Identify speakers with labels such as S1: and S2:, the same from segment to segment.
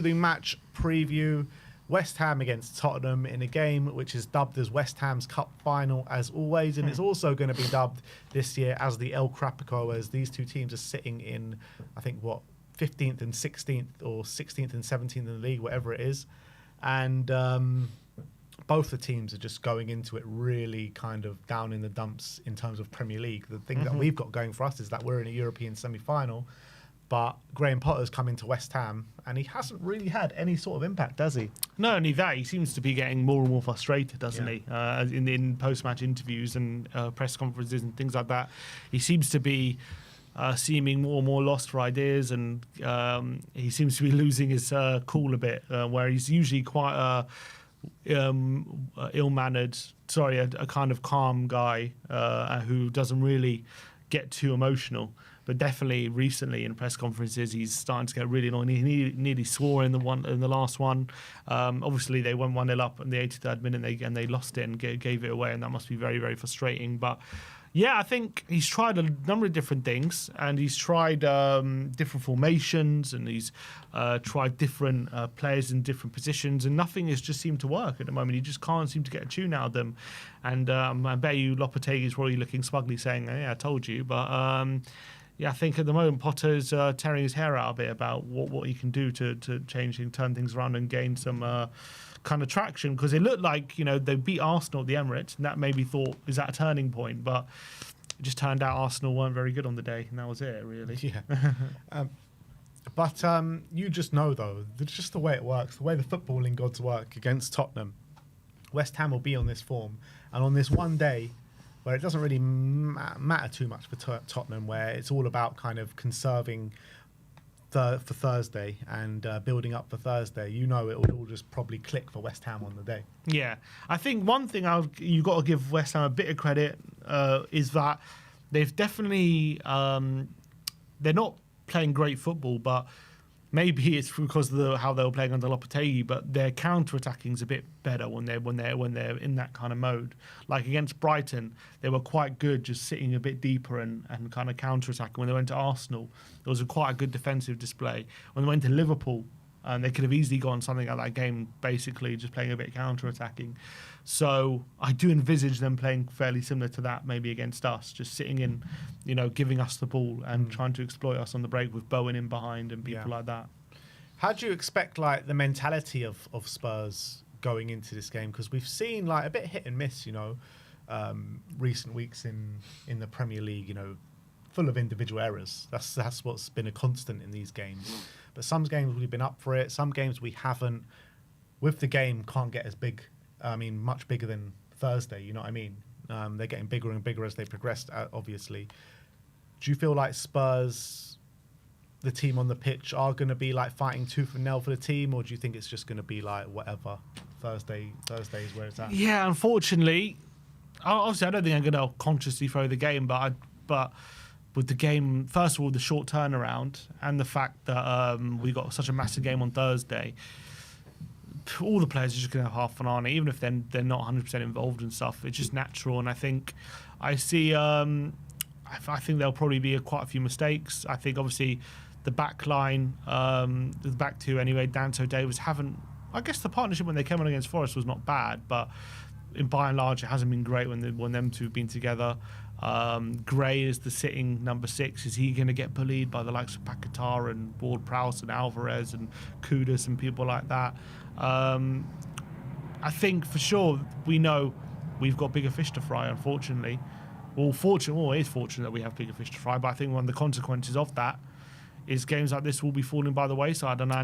S1: The match preview, West Ham against Tottenham in a game which is dubbed as West Ham's Cup Final as always, and it's also going to be dubbed this year as the El Crapico, as these two teams are sitting in, I think, 15th and 16th or 16th and 17th in the league, whatever it is. And both the teams are just going into it really kind of down in the dumps in terms of Premier League. The thing that we've got going for us is that we're in a European semi-final, but Graham Potter's come into West Ham and he hasn't really had any sort of impact, does he?
S2: No, only that, he seems to be getting more and more frustrated, doesn't he? In post-match interviews and press conferences and things like that. He seems to be seeming more and more lost for ideas, and he seems to be losing his cool a bit, where he's usually quite ill-mannered, a kind of calm guy who doesn't really get too emotional. But definitely recently in press conferences, he's starting to get really annoying. He nearly swore in the last one. Obviously, they went 1-0 up in the 83rd minute and they lost it and gave it away, and that must be very, very frustrating. But yeah, I think he's tried a number of different things, and he's tried different formations, and he's tried different players in different positions, and nothing has just seemed to work at the moment. He just can't seem to get a tune out of them. And I bet you Lopetegui's probably looking smugly saying, "Yeah, I told you." But yeah, I think at the moment Potter's tearing his hair out a bit about what he can do to change and turn things around and gain some kind of traction, because it looked like, they beat Arsenal at the Emirates, and that maybe thought, is that a turning point? But it just turned out Arsenal weren't very good on the day, and that was it, really.
S1: Yeah. But you just know, though, just the way it works, the way the footballing gods work against Tottenham. West Ham will be on this form, and on this one day where it doesn't really matter too much for Tottenham, where it's all about kind of conserving for Thursday and building up for Thursday, it will all just probably click for West Ham on the day.
S2: Yeah, I think one thing you've got to give West Ham a bit of credit is that they've definitely they're not playing great football, but maybe it's because of how they were playing under Lopetegui, but their counter-attacking is a bit better when they're in that kind of mode. Like against Brighton, they were quite good just sitting a bit deeper and kind of counter-attacking. When they went to Arsenal, it was quite a good defensive display. When they went to Liverpool, they could have easily gone something like that game, basically just playing a bit counter-attacking. So I do envisage them playing fairly similar to that, maybe against us, just sitting in, giving us the ball and trying to exploit us on the break with Bowen in behind and people like that.
S1: How do you expect the mentality of Spurs going into this game? Because we've seen a bit hit and miss, recent weeks in the Premier League, full of individual errors. That's what's been a constant in these games. But some games we've been up for it. Some games we haven't. With the game, can't get as big. I mean, much bigger than Thursday. You know what I mean? They're getting bigger and bigger as they progress. Obviously, do you feel like Spurs, the team on the pitch, are going to be fighting tooth and nail for the team, or do you think it's just going to be whatever? Thursday is where it's at.
S2: Yeah, unfortunately, obviously I don't think I'm going to consciously throw the game, but with the game, first of all, the short turnaround and the fact that we got such a massive game on Thursday, all the players are just going to have half an eye, even if they're not 100% involved and stuff. It's just natural, and I think I see. I think there'll probably be quite a few mistakes. I think obviously the back line, the back two anyway, Danto Davis haven't. I guess the partnership when they came on against Forest was not bad, but by and large it hasn't been great when them two have been together. Gray is the sitting number 6. Is he going to get bullied by the likes of Paquetá and Ward-Prowse and Alvarez and Kudus and people like that? I think for sure we know we've got bigger fish to fry, unfortunately. Well, it is fortunate that we have bigger fish to fry, but I think one of the consequences of that is games like this will be falling by the wayside. And
S1: I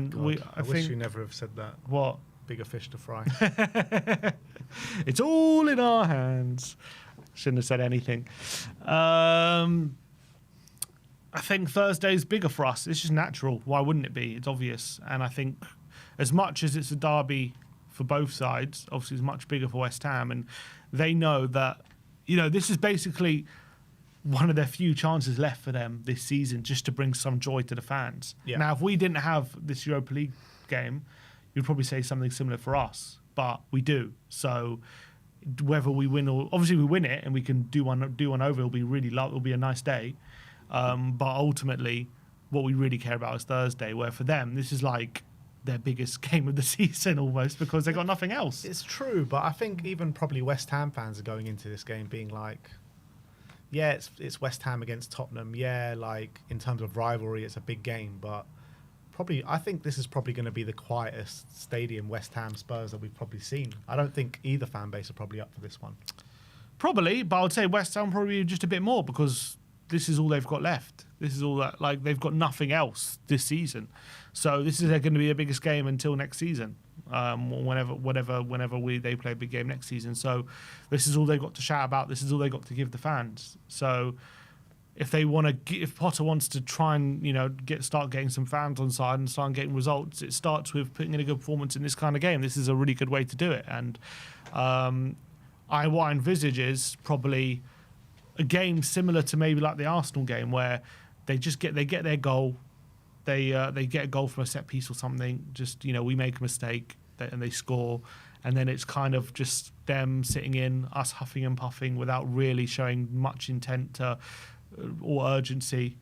S1: wish you never have said that.
S2: What?
S1: Bigger fish to fry.
S2: It's all in our hands. Shouldn't have said anything. I think Thursday's bigger for us. It's just natural. Why wouldn't it be? It's obvious. And I think as much as it's a derby for both sides, obviously it's much bigger for West Ham. And they know that, this is basically one of their few chances left for them this season just to bring some joy to the fans. Yeah. Now, if we didn't have this Europa League game, you'd probably say something similar for us. But we do. So whether we win or obviously we win it and we can do one over, it'll be a nice day. But ultimately, what we really care about is Thursday, where for them this is their biggest game of the season almost because they got nothing else.
S1: It's true, but I think even probably West Ham fans are going into this game being like, yeah, it's West Ham against Tottenham. Yeah, like in terms of rivalry, it's a big game, but probably I think this is probably going to be the quietest stadium West Ham Spurs that we've probably seen. I don't think either fan base are probably up for this one.
S2: Probably, but I would say West Ham probably just a bit more because this is all they've got left. This is all that, like, they've got nothing else this season. So this is going to be the biggest game until next season. Whenever they play a big game next season. So this is all they've got to shout about. This is all they've got to give the fans. So if Potter wants to try and start getting some fans on side and start getting results, it starts with putting in a good performance in this kind of game. This is a really good way to do it. And what I envisage is probably a game similar to maybe like the Arsenal game where they get their goal. They get a goal from a set piece or something. Just we make a mistake and they score, and then it's kind of just them sitting in, us huffing and puffing without really showing much intent or urgency.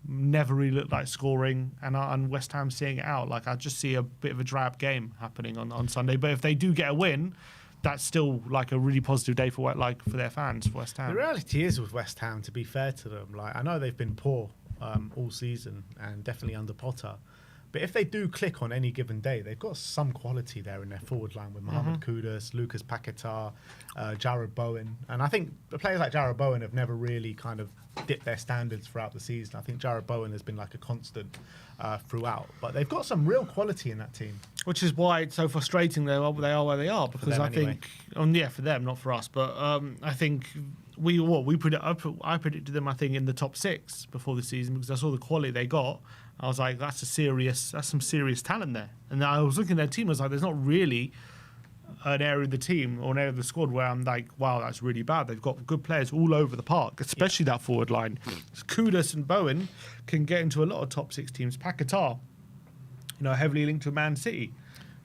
S2: Never really looked like scoring, and West Ham seeing it out. Like I just see a bit of a drab game happening on Sunday. But if they do get a win, that's still like a really positive day for their fans, for West Ham.
S1: The reality is with West Ham, to be fair to them, like I know they've been poor all season and definitely under Potter. But if they do click on any given day, they've got some quality there in their forward line with Mohamed Kudus, Lucas Paquetá, Jarrod Bowen. And I think the players like Jarrod Bowen have never really kind of dipped their standards throughout the season. I think Jarrod Bowen has been like a constant throughout. But they've got some real quality in that team.
S2: Which is why it's so frustrating they are where they are. Because I think, for them, not for us. But I think I predicted them, I think, in the top 6 before the season because I saw the quality they got. I was like, that's some serious talent there. And I was looking at their team, I was like, there's not really an area of the team or an area of the squad where I'm like, wow, that's really bad. They've got good players all over the park, especially that forward line. Kudus and Bowen can get into a lot of top 6 teams. Paquetá, heavily linked to Man City.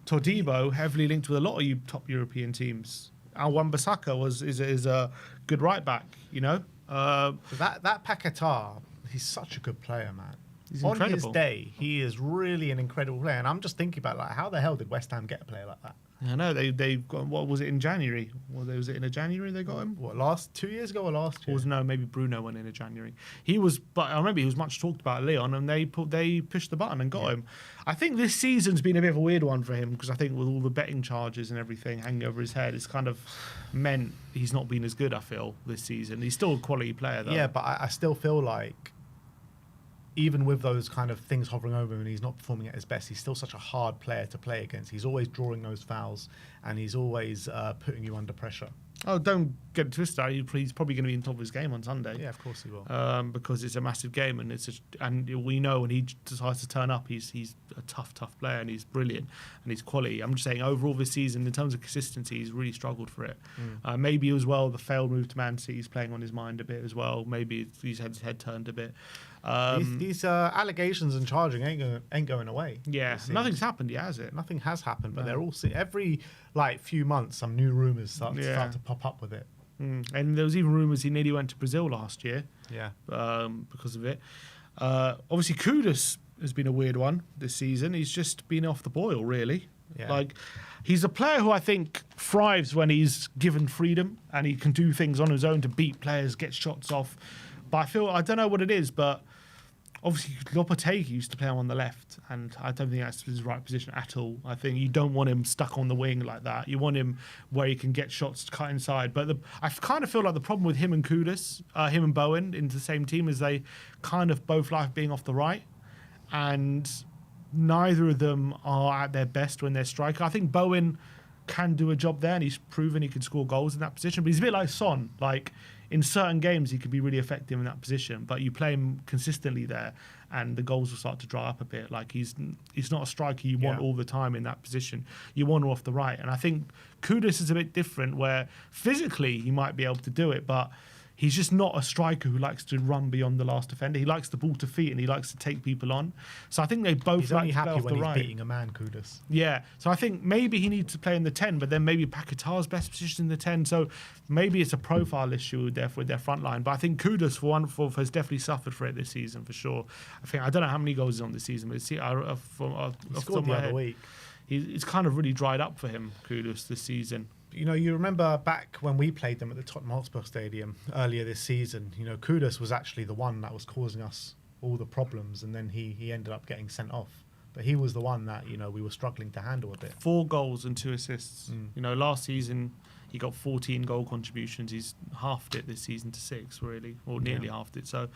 S2: Todibo, heavily linked with a lot of top European teams. Wan-Bissaka is a good right back,
S1: That Paquetá, he's such a good player, man.
S2: He's
S1: on
S2: incredible.
S1: His day, he is really an incredible player. And I'm just thinking about how the hell did West Ham get a player like that?
S2: I know they got, what was it in January? Was it in a January they got him?
S1: What, 2 years ago or last year?
S2: No, maybe Bruno went in a January. But I remember he was much talked about at Lyon, and they pushed the button and got him. I think this season's been a bit of a weird one for him because I think with all the betting charges and everything hanging over his head, it's kind of meant he's not been as good. I feel this season he's still a quality player though.
S1: Yeah, but I still feel like, even with those kind of things hovering over him and he's not performing at his best, he's still such a hard player to play against. He's always drawing those fouls and he's always putting you under pressure.
S2: Oh, don't get it twisted. He's probably going to be in top of his game on Sunday.
S1: Yeah, of course he will.
S2: Because it's a massive game and we know when he decides to turn up, he's a tough player and he's brilliant and he's quality. I'm just saying overall this season, in terms of consistency, he's really struggled for it. Maybe as well the failed move to Man City is playing on his mind a bit as well. Maybe he's had his head turned a bit.
S1: These allegations and charging ain't going away.
S2: Yeah, nothing's happened yet, has it?
S1: Nothing has happened, but they're all every few months some new rumours start to pop up with it.
S2: And there was even rumours he nearly went to Brazil last year.
S1: Yeah,
S2: because of it. Obviously, Kudus has been a weird one this season. He's just been off the boil, really. Yeah. He's a player who I think thrives when he's given freedom and he can do things on his own to beat players, get shots off. But I don't know what it is, but obviously Lopetegui used to play him on the left, and I don't think that's his right position at all. I think you don't want him stuck on the wing like that. You want him where he can get shots cut inside. But I kind of feel like the problem with him and Kudus, him and Bowen into the same team is they kind of both like being off the right, and neither of them are at their best when they're striker. I think Bowen can do a job there, and he's proven he can score goals in that position. But he's a bit like Son. In certain games, he could be really effective in that position, but you play him consistently there, and the goals will start to dry up a bit. He's not a striker you want all the time in that position. You want him off the right, and I think Kudus is a bit different, where physically he might be able to do it, but he's just not a striker who likes to run beyond the last defender. He likes the ball to feet and he likes to take people on. So I think they both
S1: He's
S2: like
S1: only
S2: to play
S1: happy
S2: off
S1: when
S2: the
S1: he's
S2: right.
S1: beating a man, Kudus.
S2: Yeah, so I think maybe he needs to play in the 10, but then maybe Paquetá's best position in the 10. So maybe it's a profile issue with their front line. But I think Kudus, for one, has definitely suffered for it this season, for sure. I don't know how many goals he's on this season, but
S1: He scored the other week.
S2: It's kind of really dried up for him, Kudus, this season.
S1: You know, you remember back when we played them at the Tottenham Hotspur Stadium earlier this season, you know, Kudus was actually the one that was causing us all the problems, and then he ended up getting sent off. But he was the one that, you know, we were struggling to handle a bit. 4
S2: goals and 2 assists. You know, last season he got 14 goal contributions. He's halved it this season to 6, really, or nearly halved it. So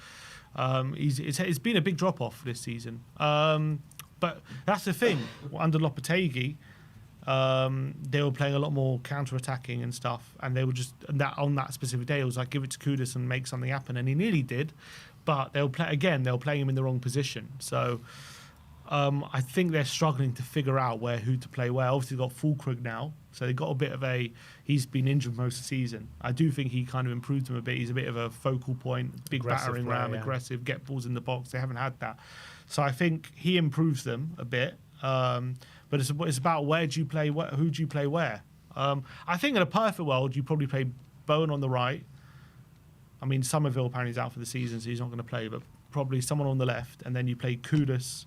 S2: it's been a big drop-off this season. But that's the thing. Under Lopetegui, they were playing a lot more counter-attacking and stuff, and they were just on that specific day. It was like, give it to Kudus and make something happen, and he nearly did. But they were playing him in the wrong position. So I think they're struggling to figure out who to play where. Obviously, they've got Fulkrug now, so they've got a bit of he's been injured most of the season. I do think he kind of improved him a bit. He's a bit of a focal point, big battering ram, aggressive, get balls in the box. They haven't had that. So I think he improves them a bit. But it's about where do you play, who do you play where. I think in a perfect world, you probably play Bowen on the right. I mean, Somerville apparently is out for the season, so he's not going to play, but probably someone on the left, and then you play Kudus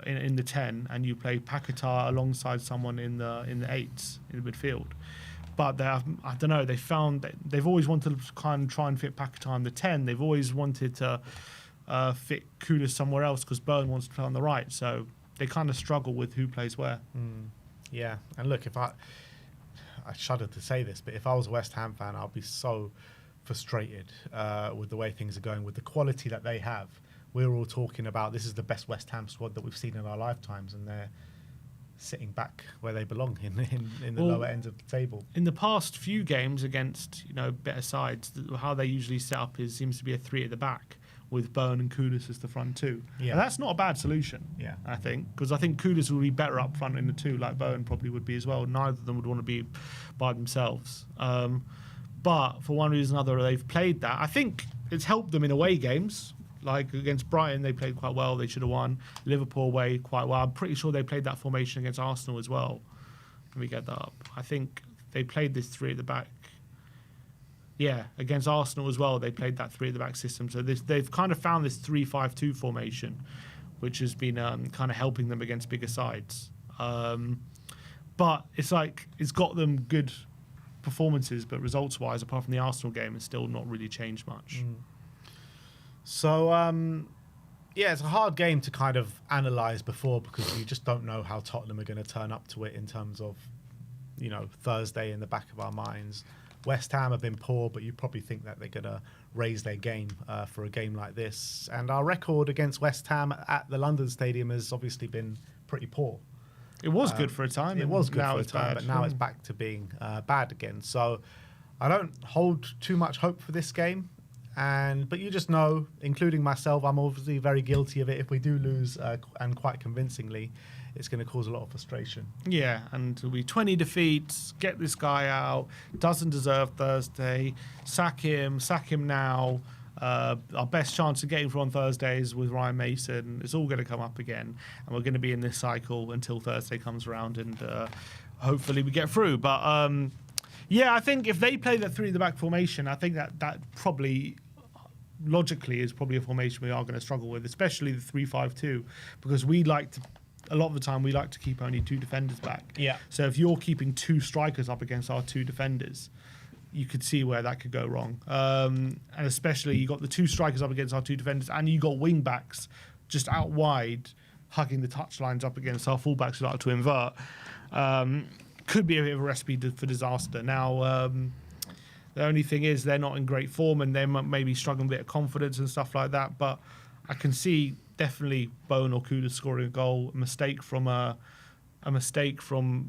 S2: in the 10, and you play Paquetá alongside someone in the 8s in the midfield. But I don't know, they've always wanted to kind of try and fit Paquetá in the 10. They've always wanted to fit Kudus somewhere else because Bowen wants to play on the right. So they kind of struggle with who plays where.
S1: Yeah, and look, I shudder to say this, but if I was a West Ham fan, I'd be so frustrated with the way things are going, with the quality that they have. We're all talking about this is the best West Ham squad that we've seen in our lifetimes, and they're sitting back where they belong in the lower end of the table.
S2: In the past few games against better sides, how they usually set up seems to be a 3 at the back, with Bowen and Kudus as the front 2. Yeah. And that's not a bad solution, I think, because I think Kudus will be better up front in the 2, like Bowen probably would be as well. Neither of them would want to be by themselves. But for one reason or another, they've played that. I think it's helped them in away games. Like against Brighton, they played quite well. They should have won. Liverpool away quite well. I'm pretty sure they played that formation against Arsenal as well. Let me get that up. I think they played this 3 at the back. Yeah, against Arsenal as well, they played that 3 at the back system. So they've kind of found this 3-5-2 formation, which has been kind of helping them against bigger sides. But it's like it's got them good performances, but results-wise, apart from the Arsenal game, it's still not really changed much.
S1: So, it's a hard game to kind of analyse before, because you just don't know how Tottenham are going to turn up to it in terms of, Thursday in the back of our minds. West Ham have been poor, but you probably think that they're going to raise their game for a game like this. And our record against West Ham at the London Stadium has obviously been pretty poor.
S2: It was good for a time.
S1: It was good for a time, but now it's back to being bad again. So I don't hold too much hope for this game. But you just know, including myself, I'm obviously very guilty of it. If we do lose, and quite convincingly, it's going to cause a lot of frustration.
S2: Yeah, and it'll be 20 defeats, get this guy out, doesn't deserve Thursday, sack him now. Our best chance of getting through on Thursdays with Ryan Mason. It's all going to come up again, and we're going to be in this cycle until Thursday comes around, and hopefully we get through. But I think if they play that 3 at the back formation, I think that probably logically is probably a formation we are going to struggle with, especially the 3-5-2, because a lot of the time we like to keep only 2 defenders back.
S1: Yeah.
S2: So if you're keeping 2 strikers up against our 2 defenders, you could see where that could go wrong. And especially you got the 2 strikers up against our 2 defenders, and you got wing backs just out wide hugging the touchlines up against our fullbacks who like to invert. Could be a bit of a recipe for disaster. Now, the only thing is they're not in great form, and they may be struggling a bit of confidence and stuff like that. But I can see definitely Bowen or Kudus scoring a goal. A mistake from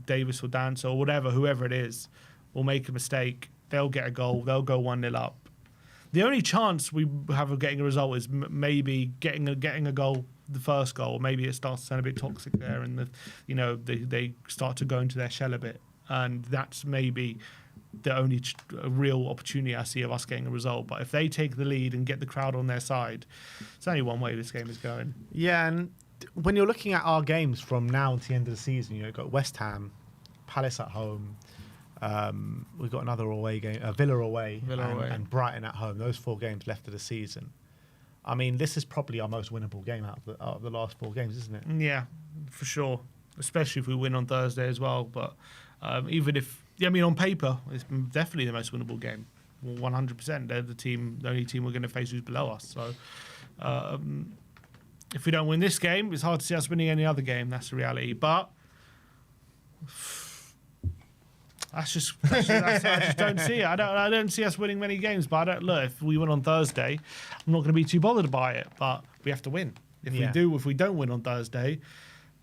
S2: Davis or Dance or whoever it is, will make a mistake. They'll get a goal. They'll go 1-0 up. The only chance we have of getting a result is maybe getting a goal, the first goal. Maybe it starts to sound a bit toxic there, and they start to go into their shell a bit, and that's maybe the only real opportunity I see of us getting a result. But if they take the lead and get the crowd on their side, it's only one way this game is going.
S1: Yeah, and when you're looking at our games from now to the end of the season, you've got West Ham, Palace at home. We've got another away game, Villa away, and Brighton at home. Those 4 games left of the season. I mean, this is probably our most winnable game out of the last 4 games, isn't it?
S2: Yeah, for sure. Especially if we win on Thursday as well. But even if, I mean, on paper, it's definitely the most winnable game. 100%. They're the only team we're going to face who's below us. So if we don't win this game, it's hard to see us winning any other game. That's the reality. But I just don't see it. I don't see us winning many games. But look, if we win on Thursday, I'm not going to be too bothered by it. But we have to win. If we don't win on Thursday,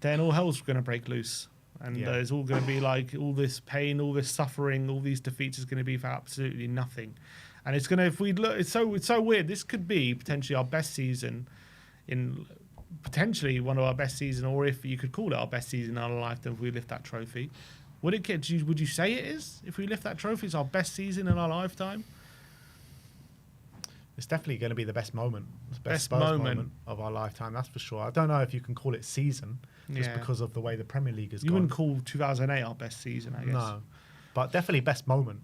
S2: then all hell's going to break loose, and it's all going to be like all this pain, all this suffering, all these defeats is going to be for absolutely nothing. And it's going to, if we look, it's so weird. This could be potentially our best season, potentially one of our best season, or if you could call it our best season in our lifetime if we lift that trophy. Would you say it is? If we lift that trophy, it's our best season in our lifetime.
S1: It's definitely going to be the best moment. Best moment of our lifetime, that's for sure. I don't know if you can call it season, just because of the way the Premier League is.
S2: You wouldn't call 2008 our best season, I guess. No,
S1: but definitely best moment.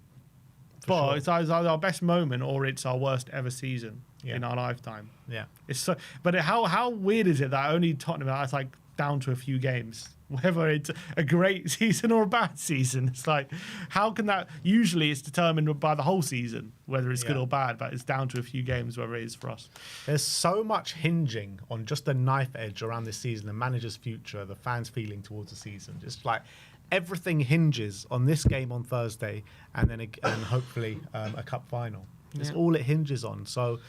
S2: But sure. It's either our best moment or it's our worst ever season in our lifetime.
S1: Yeah.
S2: It's so. But how weird is it that only Tottenham are like down to a few games? Whether it's a great season or a bad season, it's like, how can that? Usually, it's determined by the whole season whether it's good or bad, but it's down to a few games whether it is for us.
S1: There's so much hinging on just a knife edge around this season, the manager's future, the fans' feeling towards the season. Just like everything hinges on this game on Thursday, and then hopefully a cup final. It's all it hinges on. So,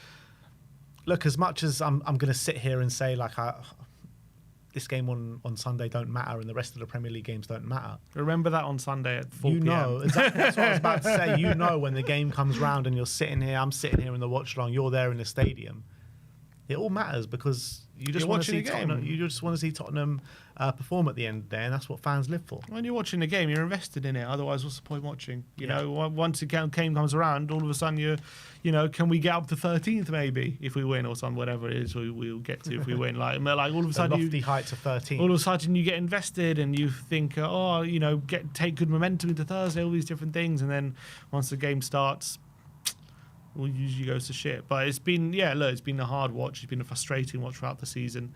S1: look, as much as I'm going to sit here and say like this game on Sunday don't matter and the rest of the Premier League games don't matter.
S2: Remember that on Sunday at 4 p.m.
S1: You know, exactly. That's what I was about to say. You know, when the game comes round and you're sitting here, I'm sitting here in the watch along, you're there in the stadium. It all matters because you just want to see Tottenham. You just want to see Tottenham perform at the end of the day, and that's what fans live for.
S2: When you're watching the game, you're invested in it. Otherwise, what's the point watching? You know, once the game comes around, all of a sudden can we get up to 13th maybe if we win or something, whatever it is we'll get to if we win. Like all of a sudden,
S1: lofty heights of 13th.
S2: All of a sudden, you get invested and you think, take good momentum into Thursday, all these different things, and then once the game starts, well, usually goes to shit. But it's been, it's been a hard watch. It's been a frustrating watch throughout the season.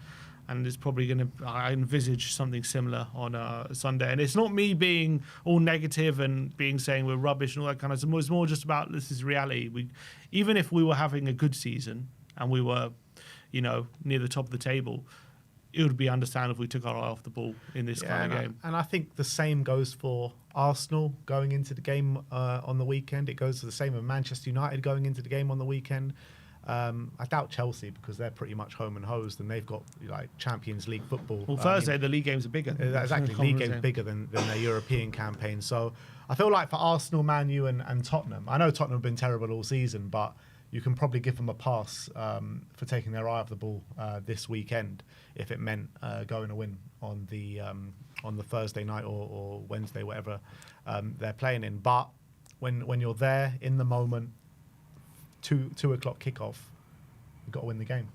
S2: And it's probably going to, I envisage something similar on Sunday. And it's not me being all negative and saying we're rubbish and all that kind of stuff. It's more just about this is reality. Even if we were having a good season and we were, near the top of the table, it would be understandable if we took our eye off the ball in this kind of game.
S1: And I think the same goes for Arsenal going into the game on the weekend. It goes to the same with Manchester United going into the game on the weekend. I doubt Chelsea because they're pretty much home and hosed and they've got like Champions League football.
S2: Well, Thursday the league games are bigger.
S1: Exactly, league games bigger than their European campaign. So I feel like for Arsenal, Man U and Tottenham, I know Tottenham have been terrible all season, but you can probably give them a pass for taking their eye off the ball this weekend if it meant going to win on the Thursday night or Wednesday, whatever they're playing in. But when you're there in the moment, 2 o'clock kickoff, you've got to win the game.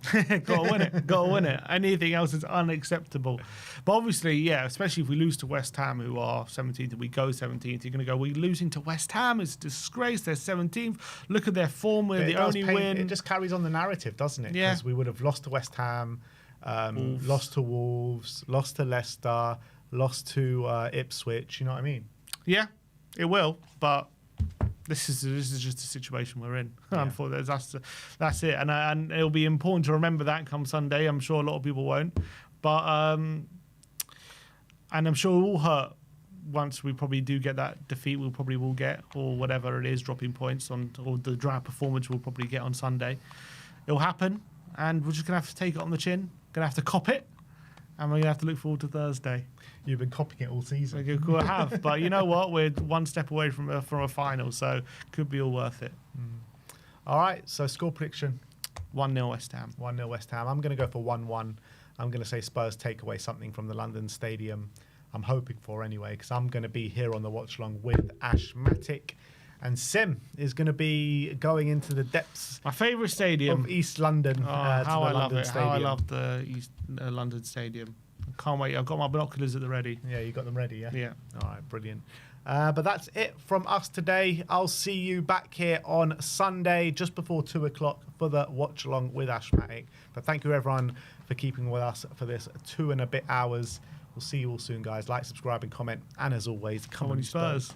S2: Got to win it. Anything else is unacceptable. But obviously, especially if we lose to West Ham, who are 17th, and we go 17th, you're going to go, we're losing to West Ham. It's a disgrace. They're 17th. Look at their form. We're the only win.
S1: It just carries on the narrative, doesn't it?
S2: Yeah.
S1: Because we would have lost to West Ham, lost to Wolves, lost to Leicester, lost to Ipswich. You know what I mean?
S2: Yeah, it will. But this is just the situation we're in.
S1: Yeah.
S2: Unfortunately, that's it, and it'll be important to remember that come Sunday. I'm sure a lot of people won't, but and I'm sure it will hurt once we probably do get that defeat. We probably will get, or whatever it is, dropping points or the dry performance we'll probably get on Sunday. It'll happen, and we're just gonna have to take it on the chin. Gonna have to cop it, and we're gonna have to look forward to Thursday.
S1: You've been copying it all season.
S2: We have, but you know what? We're one step away from a final, so could be all worth it.
S1: All right, so score prediction.
S2: 1-0 West Ham.
S1: 1-0 West Ham. I'm going to go for 1-1. I'm going to say Spurs take away something from the London Stadium. I'm hoping for anyway, because I'm going to be here on the watch along with Ash Matic. And Sim is going to be going into the depths
S2: My favourite stadium.
S1: of East London.
S2: Oh, how I love it.
S1: Stadium.
S2: How I love the East London Stadium. I can't wait. I've got my binoculars at the ready.
S1: Yeah, you got them ready, yeah?
S2: Yeah.
S1: All right, brilliant. But that's it from us today. I'll see you back here on Sunday, just before 2 o'clock, for the watch along with Ashmatic. But thank you, everyone, for keeping with us for this 2 and a bit hours. We'll see you all soon, guys. Like, subscribe, and comment. And as always, come on, you Spurs.